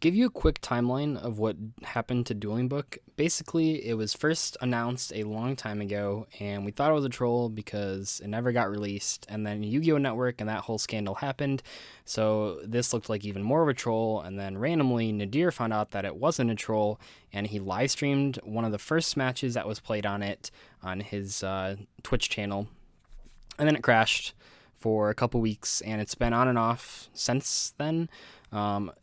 give you a quick timeline of what happened to Dueling Book, basically it was first announced a long time ago, and we thought it was a troll because it never got released, and then Yu-Gi-Oh! Network and that whole scandal happened, so this looked like even more of a troll, and then randomly Nadir found out that it wasn't a troll, and he live streamed one of the first matches that was played on it on his Twitch channel, and then it crashed for a couple weeks, and it's been on and off since then.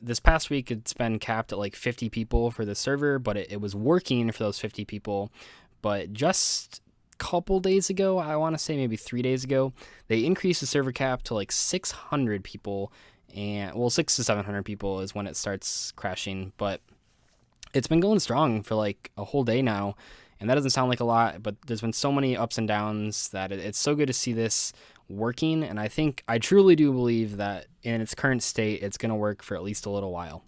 This past week, it's been capped at like 50 people for the server, but it was working for those 50 people. But just a couple days ago, I want to say maybe 3 days ago, they increased the server cap to like 600 people, and well, 600 to 700 people is when it starts crashing. But it's been going strong for like a whole day now, and that doesn't sound like a lot, but there's been so many ups and downs that it's so good to see this working, and I truly do believe that in its current state, it's going to work for at least a little while.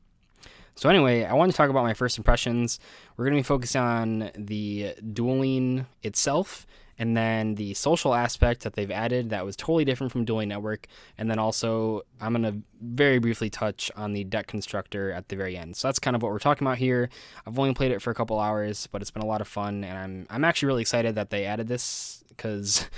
So anyway, I want to talk about my first impressions. We're going to be focused on the dueling itself, and then the social aspect that they've added that was totally different from Dueling Network, and then also I'm going to very briefly touch on the deck constructor at the very end. So that's kind of what we're talking about here. I've only played it for a couple hours, but it's been a lot of fun, and I'm actually really excited that they added this because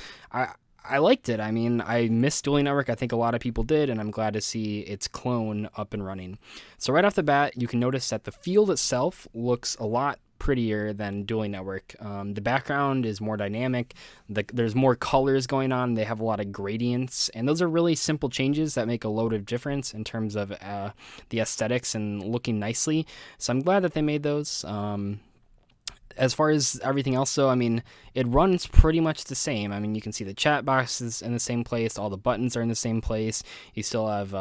I liked it. I mean, I missed Dueling Network. I think a lot of people did, and I'm glad to see its clone up and running. So right off the bat, you can notice that the field itself looks a lot prettier than Dueling Network. The background is more dynamic. There's more colors going on. They have a lot of gradients, and those are really simple changes that make a load of difference in terms of the aesthetics and looking nicely. So I'm glad that they made those. As far as everything else, though, I mean, it runs pretty much the same. I mean, you can see the chat box is in the same place. All the buttons are in the same place. You still have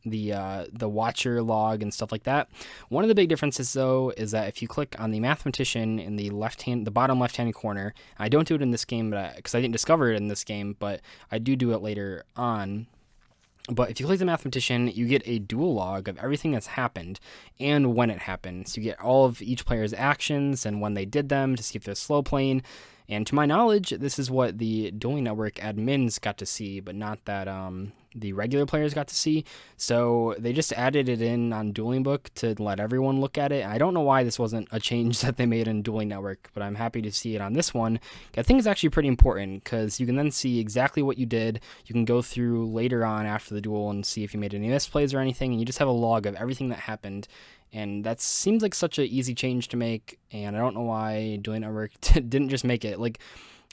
the watcher log and stuff like that. One of the big differences, though, is that if you click on the mathematician in the bottom left-hand corner, I don't do it in this game because I didn't discover it in this game, but I do it later on. But if you click the mathematician, you get a dual log of everything that's happened and when it happened. So you get all of each player's actions and when they did them to see if they're slow playing. And to my knowledge, this is what the Dueling Network admins got to see, but not that the regular players got to see. So they just added it in on Dueling Book to let everyone look at it. I don't know why this wasn't a change that they made in Dueling Network, but I'm happy to see it on this one. I think it's actually pretty important because you can then see exactly what you did. You can go through later on after the duel and see if you made any misplays or anything, and you just have a log of everything that happened. And that seems like such an easy change to make, and I don't know why Dueling Network didn't just make it. Like,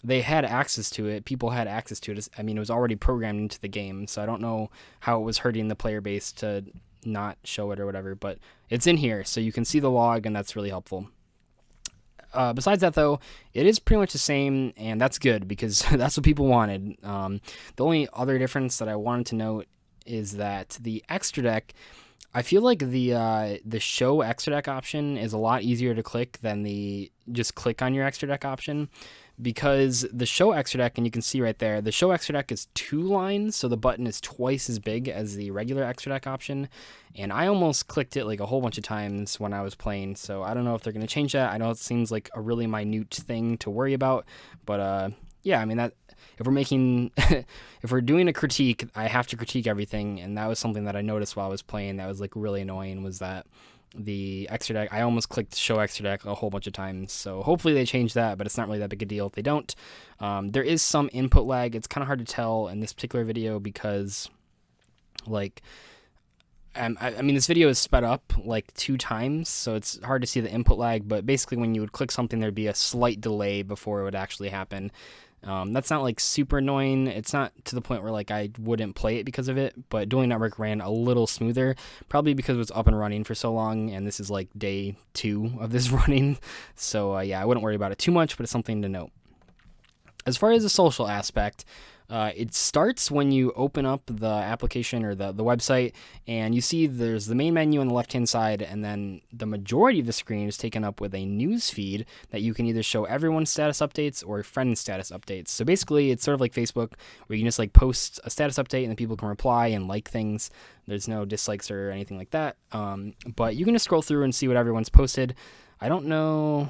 they had access to it. People had access to it. I mean, it was already programmed into the game, so I don't know how it was hurting the player base to not show it or whatever, but it's in here, so you can see the log, and that's really helpful. Besides that, though, it is pretty much the same, and that's good because that's what people wanted. The only other difference that I wanted to note is that the extra deck, I feel like the show extra deck option is a lot easier to click than the just click on your extra deck option, because the show extra deck, and you can see right there, the show extra deck is 2 lines, so the button is twice as big as the regular extra deck option, and I almost clicked it like a whole bunch of times when I was playing, so I don't know if they're going to change that. I know it seems like a really minute thing to worry about, but yeah, I mean, that if we're doing a critique, I have to critique everything, and that was something that I noticed while I was playing that was like really annoying, was that the extra deck, I almost clicked show extra deck a whole bunch of times, so hopefully they change that, but it's not really that big a deal if they don't. There is some input lag. It's kind of hard to tell in this particular video because, like, I mean, this video is sped up like 2 times, so it's hard to see the input lag, but basically when you would click something, there'd be a slight delay before it would actually happen. That's not like super annoying. It's not to the point where like I wouldn't play it because of it, but Dueling Network ran a little smoother, probably because it was up and running for so long, and this is like day 2 of this running. So yeah, I wouldn't worry about it too much, but it's something to note. As far as the social aspect, it starts when you open up the application or the website, and you see there's the main menu on the left-hand side, and then the majority of the screen is taken up with a news feed that you can either show everyone's status updates or friends' status updates. So basically, it's sort of like Facebook, where you can just like post a status update, and then people can reply and like things. There's no dislikes or anything like that, but you can just scroll through and see what everyone's posted. I don't know.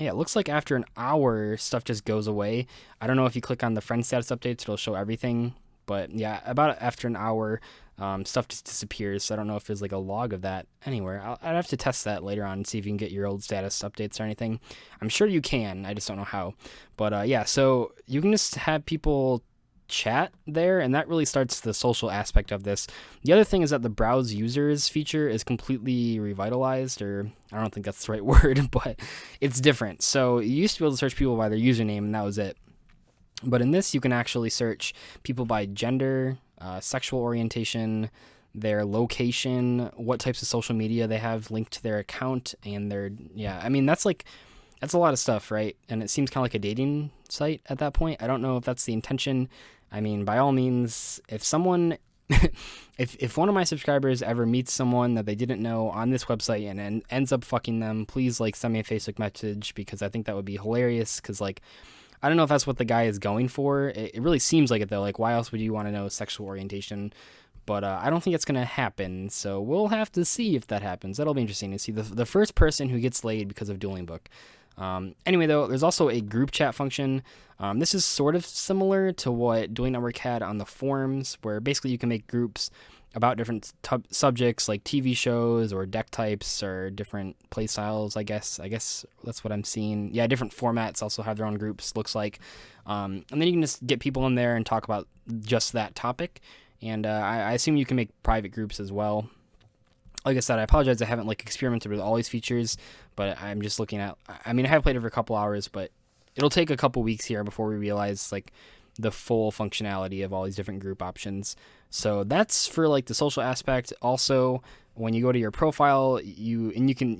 Yeah, it looks like after an hour, stuff just goes away. I don't know if you click on the friend status updates, it'll show everything, But yeah, about after an hour, stuff just disappears. So I don't know if there's like a log of that anywhere. I'd have to test that later on and see if you can get your old status updates or anything. I'm sure you can. I just don't know how. But yeah, so you can just have people chat there, and that really starts the social aspect of this. The other thing is that the browse users feature is completely revitalized, or I don't think that's the right word, but it's different. So you used to be able to search people by their username, and that was it. But in this, you can actually search people by gender, sexual orientation, their location, what types of social media they have linked to their account, and I mean, that's a lot of stuff, right? And it seems kind of like a dating site at that point. I don't know if that's the intention. I mean, by all means, if someone, if one of my subscribers ever meets someone that they didn't know on this website and ends up fucking them, please like send me a Facebook message, because I think that would be hilarious. Because like, I don't know if that's what the guy is going for. It really seems like it though. Like, why else would you want to know sexual orientation? But I don't think it's going to happen, so we'll have to see if that happens. That'll be interesting to see the first person who gets laid because of Dueling Book. Anyway, though, there's also a group chat function. This is sort of similar to what Dueling Network had on the forums, where basically you can make groups about different subjects like TV shows or deck types or different play styles, I guess that's what I'm seeing. Yeah, different formats also have their own groups, looks like. And then you can just get people in there and talk about just that topic. And I assume you can make private groups as well. Like I said, I apologize, I haven't like experimented with all these features, but I'm just looking at, I mean, I have played it for a couple hours, but it'll take a couple weeks here before we realize like the full functionality of all these different group options. So that's for like the social aspect. Also, when you go to your profile, you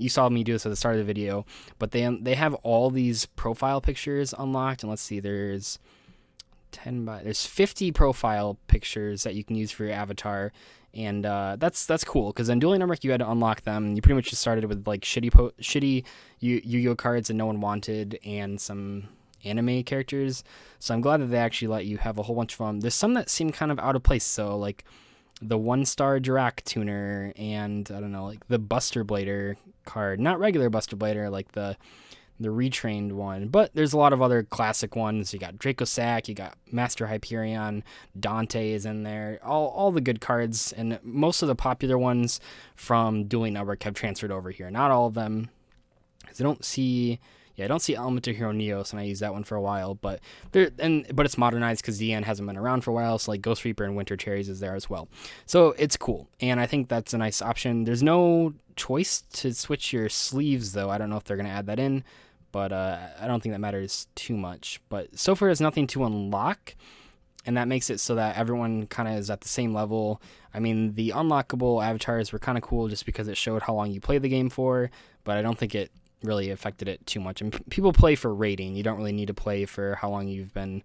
saw me do this at the start of the video, but they have all these profile pictures unlocked, and let's see, there's 50 profile pictures that you can use for your avatar. And that's cool, because in Dueling Network you had to unlock them. You pretty much just started with like shitty Yu-Gi-Oh cards that no one wanted and some anime characters. So I'm glad that they actually let you have a whole bunch of them. There's some that seem kind of out of place, so like the 1-star Dirac tuner, and I don't know, like the Buster Blader card, not regular Buster Blader, like the retrained one, but there's a lot of other classic ones. You got Draco Sack, you got Master Hyperion, Dante is in there, all the good cards, and most of the popular ones from Dueling Network have transferred over here. Not all of them, because I don't see Elemental Hero Neos, and I used that one for a while, but it's modernized because DN hasn't been around for a while, so like Ghost Reaper and Winter Cherries is there as well. So it's cool, and I think that's a nice option. There's no choice to switch your sleeves though. I don't know if they're going to add that in, but I don't think that matters too much. But so far there's nothing to unlock, and that makes it so that everyone kind of is at the same level. I mean, the unlockable avatars were kind of cool just because it showed how long you played the game for, but I don't think it really affected it too much. And people play for rating. You don't really need to play for how long you've been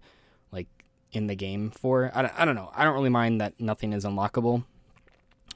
like in the game for. I don't know. I don't really mind that nothing is unlockable.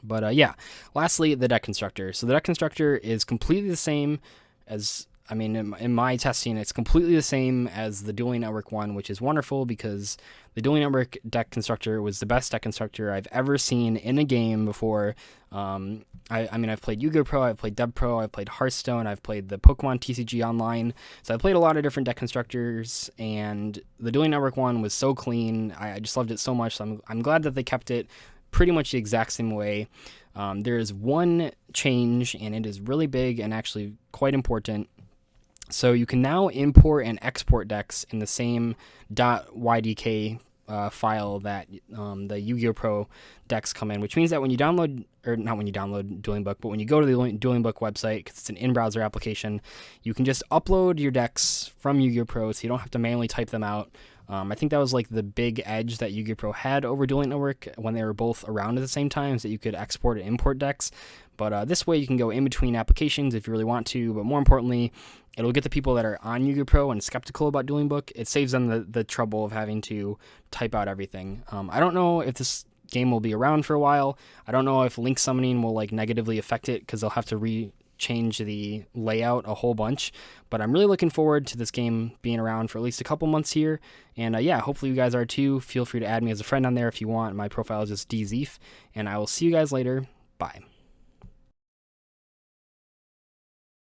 But yeah, lastly, the deck constructor. So the deck constructor is completely the same as, I mean, in my testing, it's completely the same as the Dueling Network one, which is wonderful because the Dueling Network deck constructor was the best deck constructor I've ever seen in a game before. I mean, I've played Yu-Gi-Oh! Pro, I've played Deb Pro, I've played Hearthstone, I've played the Pokemon TCG Online. So I played a lot of different deck constructors, and the Dueling Network one was so clean. I just loved it so much. So I'm glad that they kept it pretty much the exact same way. There is one change, and it is really big and actually quite important. So you can now import and export decks in the same .ydk file that the Yu-Gi-Oh! Pro decks come in, which means that when you download, or not when you download Dueling Book, but when you go to the Dueling Book website, because it's an in-browser application, you can just upload your decks from Yu-Gi-Oh! Pro, so you don't have to manually type them out. I think that was like the big edge that Yu-Gi-Oh! Pro had over Dueling Network when they were both around at the same time, is that you could export and import decks. But this way you can go in between applications if you really want to, but more importantly, it'll get the people that are on Yu-Gi-Oh! Pro and skeptical about Dueling Book. It saves them the trouble of having to type out everything. I don't know if this game will be around for a while. I don't know if link summoning will like negatively affect it, because they'll have to change the layout a whole bunch. But I'm really looking forward to this game being around for at least a couple months here. And yeah, hopefully you guys are too. Feel free to add me as a friend on there if you want. My profile is just Dzeeff, and I will see you guys later. Bye.